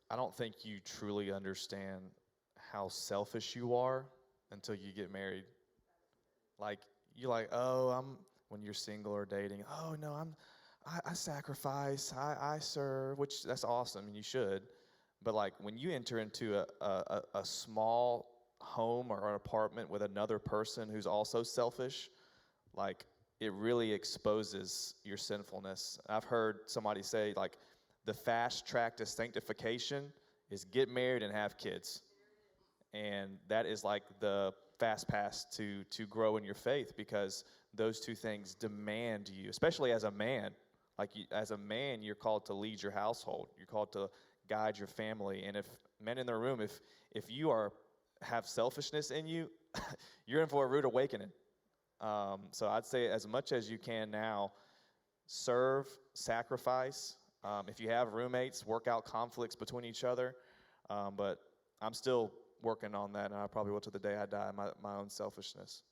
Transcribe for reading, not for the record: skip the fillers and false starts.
I don't think you truly understand how selfish you are until you get married. Like you're like, oh, I'm when you're single or dating. Oh no, I sacrifice, I serve, which that's awesome and you should. But like when you enter into a small home or an apartment with another person who's also selfish, like it really exposes your sinfulness. I've heard somebody say like the fast track to sanctification is get married and have kids. And that is like the fast pass to grow in your faith because those two things demand you, especially as a man. Like as a man, you're called to lead your household. You're called to guide your family. And if men in the room, if you are have selfishness in you, you're in for a rude awakening. So I'd say as much as you can now, serve, sacrifice. If you have roommates, work out conflicts between each other. But I'm still working on that, and I probably will to the day I die, my own selfishness.